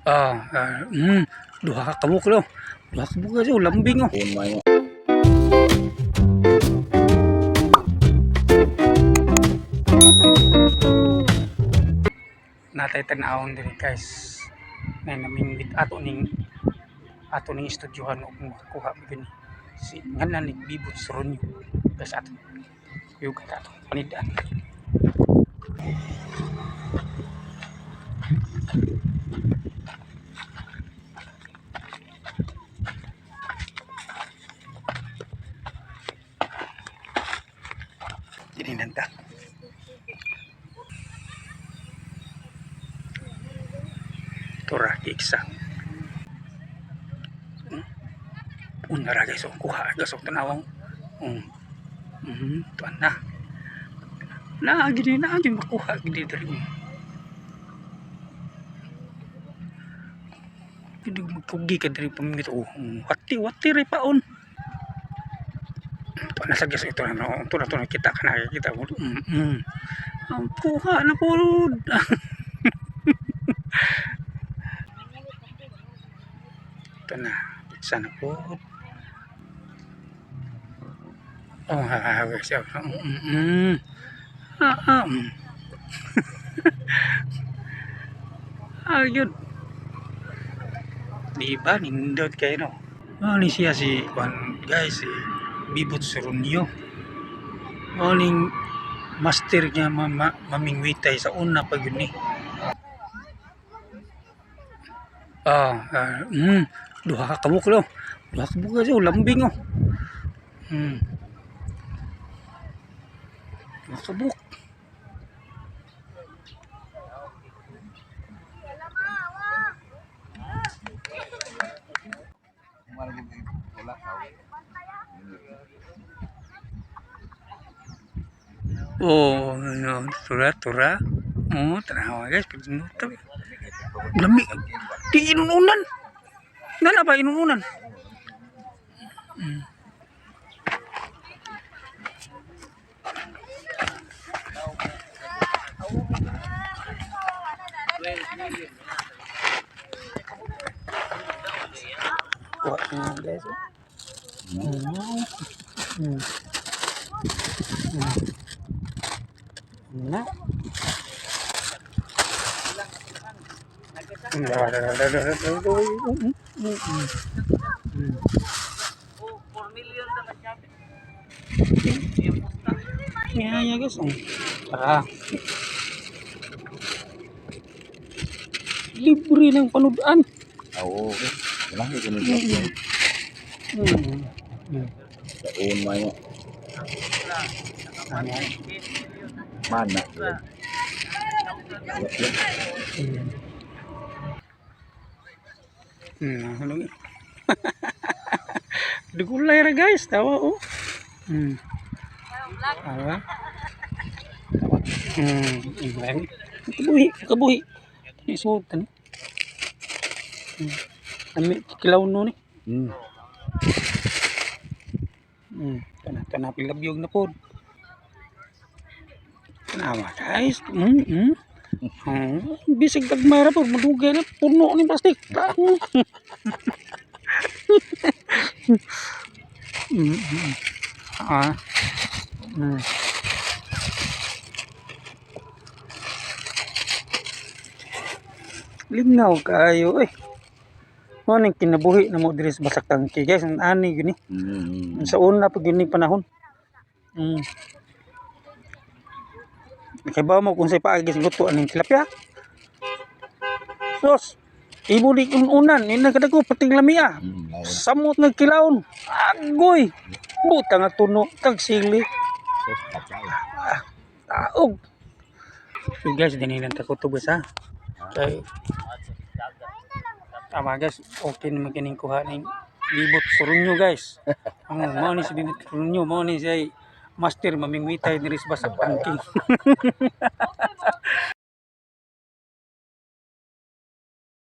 Duha ka kabuk lo. Duha ka kabuk aja lambing oh. Natay tan-awon diri guys. Nay namingwit ato ning estudyohan og makuha gani. Si nganan ni Bibot Soronyo. Guys ato. Yung kata ato panidaan. Ini nanta. Tora kiksa. Unara guys, kuha guys og tanawang. Tuan na. Na gini makuha gini diri. Hindi magkugi ka diri pamimit wati ri paon. Tuan na sa guys ito na ito na kita kana kita. Kuha na pud. Ito na, sana po. Siya. Ayun. Diba, nindot kayo no? Ano siya si guys, si Bibot Soronyo. Maling master niya mamingwitay sa una pag yun eh. Duha ka kabuk lo. Duha ka kabuk aja lambing oh. Duha ka kabuk. No, tura. Tanawa guys, pinuto. Lami, di inununan. Nala ba inununan? Kuha na guys. Na. Ya guys. Libre ng panudaan. Oo. Wala ko ganun. Taon mo mana. Digulay ra guys, tawa oh. Kabuhi. Isutan. Kami kilaw no ni. Tanah pilabyog na pod. Tanawa guys. Bisig tagmara po madugay na puno ni plastik. Lingaw kayo eh. Mo ning kinabuhi na mo diri sa basak tangke guys, ani gini. Sa una pag gini panahon. Kay ba mo kung say paagi sa guto aning tilapia. Sos, ibuli unan ina kadago pating lamia. Samot nga kilawon. Agoy. Buta nga tuno tag sili. Taog. So guys, dinilan ta kutob sa. Kay tama guys, okay naman kining kuha ning Bibot Soronyo guys. Mao ni si Bibot Soronyo, mao ni si master mamingwitay diri sa basak tangking.